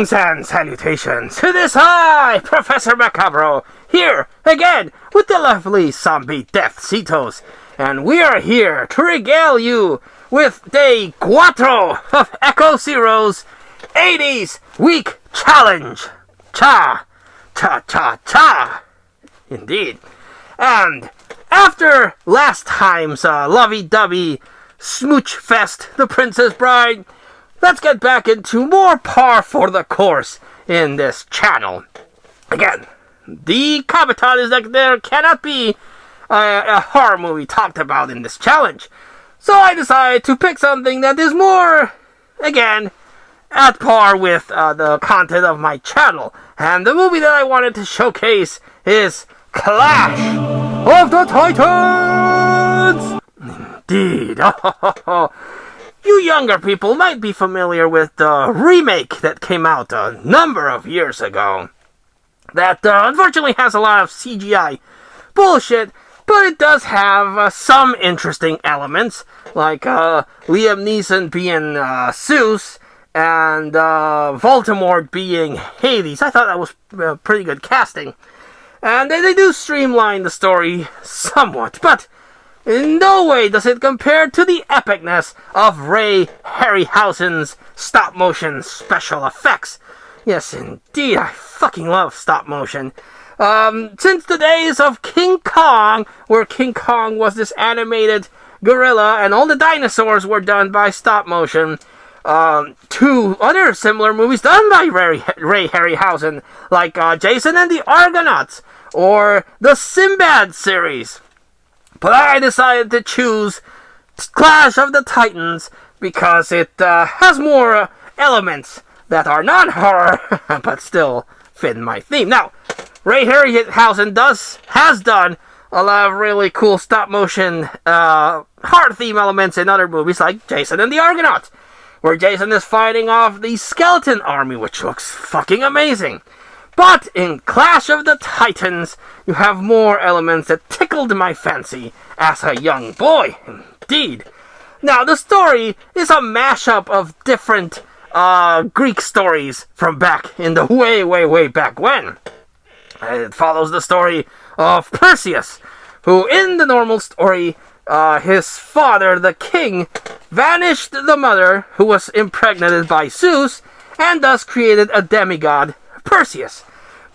Greetings and salutations. It is I, Professor Macabro, here again with the lovely zombie Death Cetos, and we are here to regale you with Day 4 of Echo Zero's 80's Week Challenge. Cha, cha, cha, cha. Indeed. And after last time's lovey-dovey smooch fest, The Princess Bride, let's get back into more par for the course in this channel. Again, the caveat is that there cannot be a horror movie talked about in this challenge. So I decided to pick something that is more, again, at par with the content of my channel. And the movie that I wanted to showcase is Clash of the Titans! Indeed. You younger people might be familiar with the remake that came out a number of years ago. That unfortunately has a lot of CGI bullshit, but it does have some interesting elements, like Liam Neeson being Zeus and Voldemort being Hades. I thought that was pretty good casting. And they do streamline the story somewhat, but in no way does it compare to the epicness of Ray Harryhausen's stop-motion special effects. Yes, indeed, I fucking love stop-motion. Since the days of King Kong, where King Kong was this animated gorilla and all the dinosaurs were done by stop-motion, two other similar movies done by Ray Harryhausen, like Jason and the Argonauts, or the Sinbad series. But I decided to choose Clash of the Titans because it has more elements that are non-horror, but still fit my theme. Now, Ray Harryhausen has done a lot of really cool stop-motion horror theme elements in other movies like Jason and the Argonauts, where Jason is fighting off the skeleton army, which looks fucking amazing. But in Clash of the Titans, you have more elements that tickled my fancy as a young boy. Indeed. Now, the story is a mashup of different Greek stories from back in the way back when. It follows the story of Perseus, who in the normal story, his father, the king, vanished the mother who was impregnated by Zeus, and thus created a demigod, Perseus.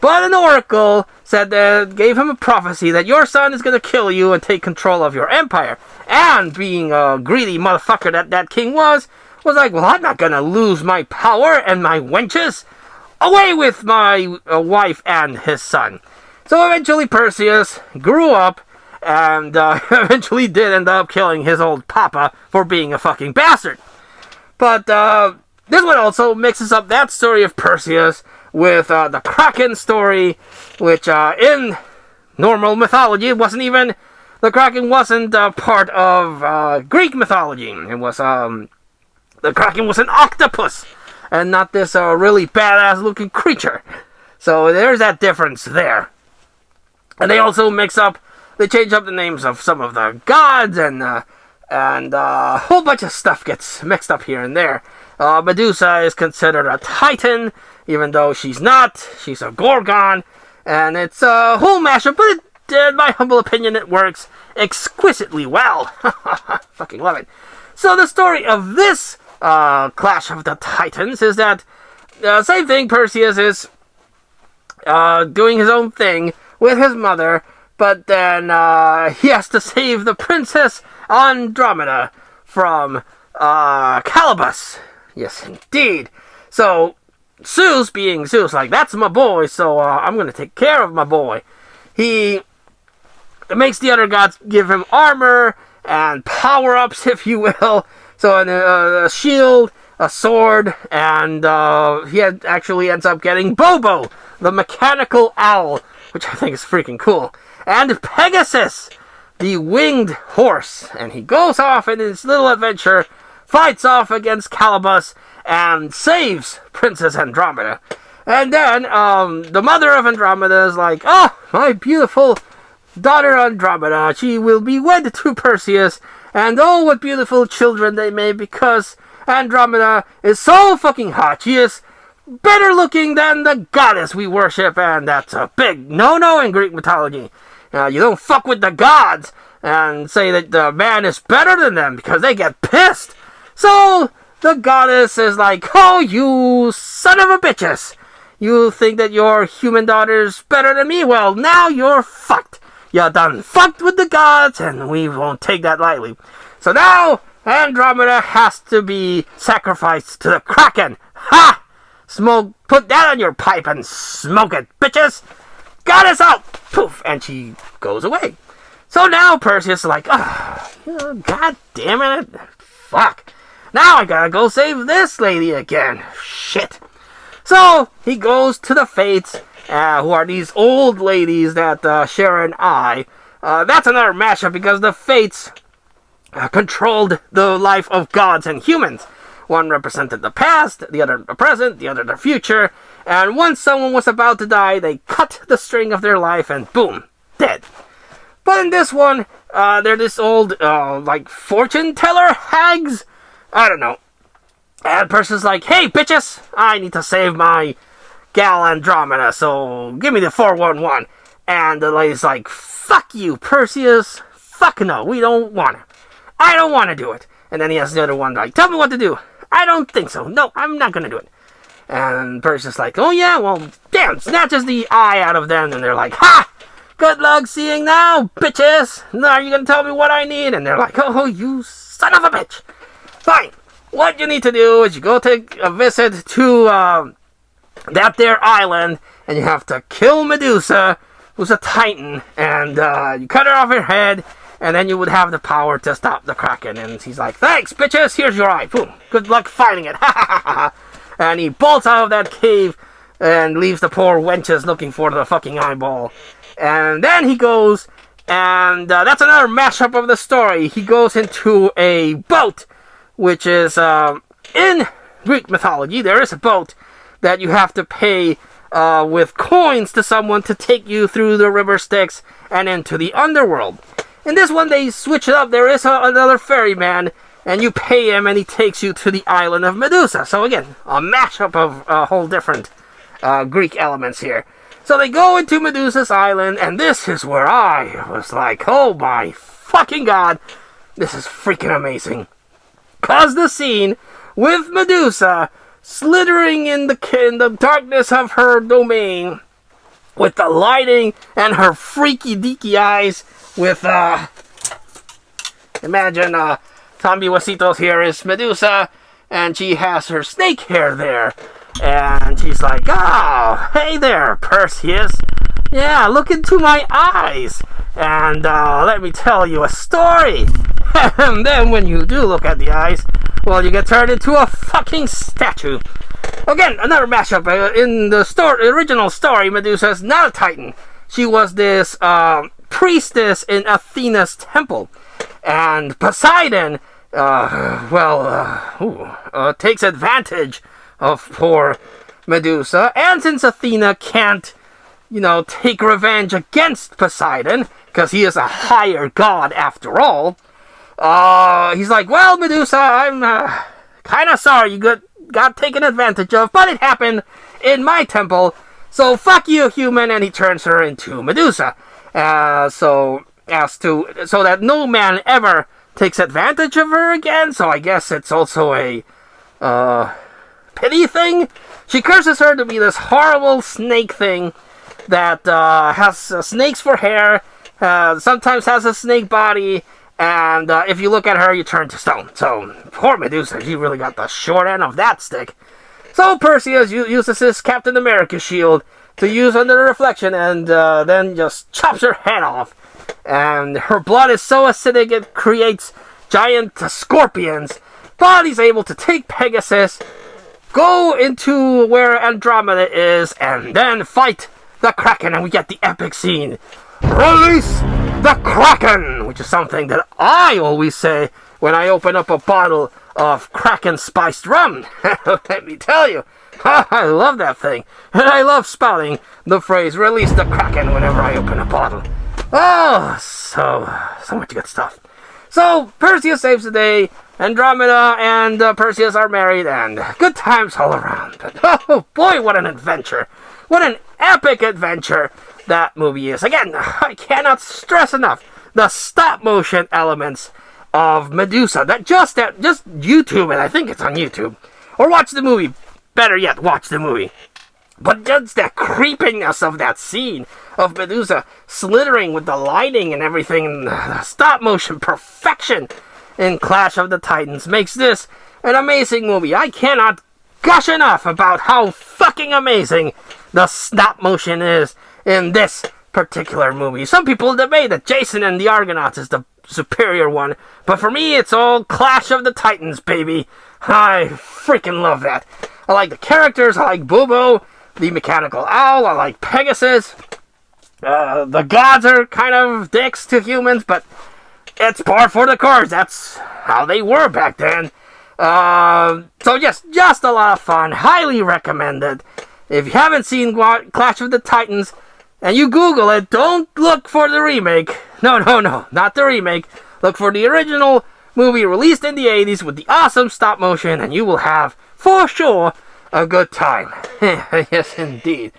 But an oracle said that gave him a prophecy that your son is going to kill you and take control of your empire. And being a greedy motherfucker that king was like, well, I'm not going to lose my power and my wenches. Away with my wife and his son. So eventually Perseus grew up and eventually did end up killing his old papa for being a fucking bastard. But this one also mixes up that story of Perseus with the Kraken story, which in normal mythology, the Kraken wasn't part of Greek mythology. It was, the Kraken was an octopus, and not this really badass looking creature. So there's that difference there. And they also they change up the names of some of the gods, and a whole bunch of stuff gets mixed up here and there. Medusa is considered a titan, even though she's not. She's a gorgon, and it's a whole mashup, but in my humble opinion, it works exquisitely well. Fucking love it. So the story of this Clash of the Titans is that same thing. Perseus is doing his own thing with his mother, but then he has to save the Princess Andromeda from Calibus. Yes, indeed. So Zeus, being Zeus, like, that's my boy, so I'm going to take care of my boy. He makes the other gods give him armor and power-ups, if you will. So a shield, a sword, and he actually ends up getting Bobo, the mechanical owl, which I think is freaking cool. And Pegasus, the winged horse. And he goes off in his little adventure, fights off against Calibus, and saves Princess Andromeda. And then the mother of Andromeda is like, oh, my beautiful daughter Andromeda, she will be wed to Perseus, and oh, what beautiful children they made, because Andromeda is so fucking hot. She is better looking than the goddess we worship, and that's a big no-no in Greek mythology. You don't fuck with the gods and say that the man is better than them because they get pissed. So the goddess is like, oh, you son of a bitches. You think that your human daughter's better than me? Well, now you're fucked. You done fucked with the gods, and we won't take that lightly. So now Andromeda has to be sacrificed to the Kraken. Ha! Smoke, put that on your pipe and smoke it, bitches. Goddess out! Poof! And she goes away. So now Perseus is like, oh, god damn it. Fuck. Now I gotta go save this lady again. Shit. So he goes to the Fates, who are these old ladies that share an eye. That's another mashup because the Fates controlled the life of gods and humans. One represented the past, the other the present, the other the future. And once someone was about to die, they cut the string of their life and boom, dead. But in this one, they're this old, like, fortune teller hags? I don't know. And Perseus like, hey, bitches, I need to save my gal Andromeda, so give me the 411. And the lady's like, fuck you, Perseus. Fuck no, we don't want to. I don't want to do it. And then he has the other one like, tell me what to do. I don't think so. No, I'm not going to do it. And Perseus like, oh yeah, well, damn, snatches the eye out of them. And they're like, ha! Good luck seeing now, bitches. Now are you going to tell me what I need? And they're like, oh, you son of a bitch. Fine. What you need to do is you go take a visit to that there island, and you have to kill Medusa, who's a titan, and you cut her off her head, and then you would have the power to stop the Kraken. And he's like, thanks, bitches, here's your eye. Boom. Good luck fighting it. And he bolts out of that cave and leaves the poor wenches looking for the fucking eyeball. And then he goes, and that's another mashup of the story. He goes into a boat, which is, in Greek mythology, there is a boat that you have to pay with coins to someone to take you through the river Styx and into the underworld. In this one, they switch it up. There is another ferryman, and you pay him, and he takes you to the island of Medusa. So again, a mashup of a whole different Greek elements here. So they go into Medusa's island, and this is where I was like, oh my fucking god, this is freaking amazing. Cause the scene with Medusa slithering in the darkness of her domain with the lighting and her freaky deaky eyes with imagine Tombi Wasitos here is Medusa, and she has her snake hair there, and she's like, oh, hey there, Perseus, yeah, look into my eyes, and let me tell you a story. And then when you do look at the eyes, well, you get turned into a fucking statue. Again, another mashup. In the original story, Medusa is not a titan. She was this priestess in Athena's temple. And Poseidon, takes advantage of poor Medusa. And since Athena can't, take revenge against Poseidon, because he is a higher god after all, he's like, well, Medusa, I'm kind of sorry you got taken advantage of, but it happened in my temple, so fuck you, human, and he turns her into Medusa. So that no man ever takes advantage of her again, so I guess it's also a pity thing. She curses her to be this horrible snake thing that has snakes for hair, sometimes has a snake body, and if you look at her, you turn to stone. So, poor Medusa, she really got the short end of that stick. So, Perseus uses his Captain America shield to use under the reflection, and then just chops her head off. And her blood is so acidic, it creates giant scorpions. But he's able to take Pegasus, go into where Andromeda is, and then fight the Kraken, and we get the epic scene. Release the Kraken! Which is something that I always say when I open up a bottle of Kraken spiced rum. Let me tell you, I love that thing. And I love spouting the phrase, release the Kraken, whenever I open a bottle. Oh, so much good stuff. So, Perseus saves the day. Andromeda and Perseus are married, and good times all around. But, oh boy, what an adventure. What an epic adventure that movie is. Again, I cannot stress enough the stop-motion elements of Medusa. Just YouTube it. I think it's on YouTube. Or watch the movie. Better yet, watch the movie. But just the creepiness of that scene of Medusa slithering with the lighting and everything, the stop-motion perfection in Clash of the Titans makes this an amazing movie. I cannot gush enough about how fucking amazing the stop-motion is in this particular movie. Some people debate that Jason and the Argonauts is the superior one, but for me, it's all Clash of the Titans, baby. I freaking love that. I like the characters. I like Bubo, the mechanical owl. I like Pegasus. The gods are kind of dicks to humans, but it's par for the course. That's how they were back then. So just a lot of fun. Highly recommended. If you haven't seen Clash of the Titans, and you Google it, don't look for the remake. No, not the remake. Look for the original movie released in the 80s with the awesome stop motion, and you will have, for sure, a good time. Yes, indeed.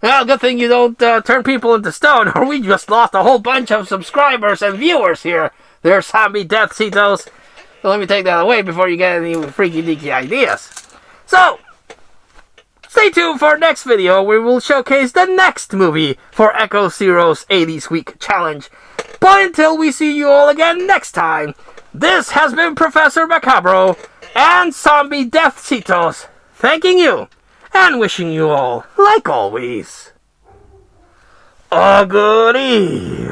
Well, good thing you don't turn people into stone, or we just lost a whole bunch of subscribers and viewers here. There's zombie death Cetos. So let me take that away before you get any freaky deaky ideas. So, stay tuned for our next video where we'll showcase the next movie for Echo Zero's 80s Week Challenge. But until we see you all again next time, this has been Professor Macabro and Zombie Death Cetos thanking you and wishing you all, like always, a good evening.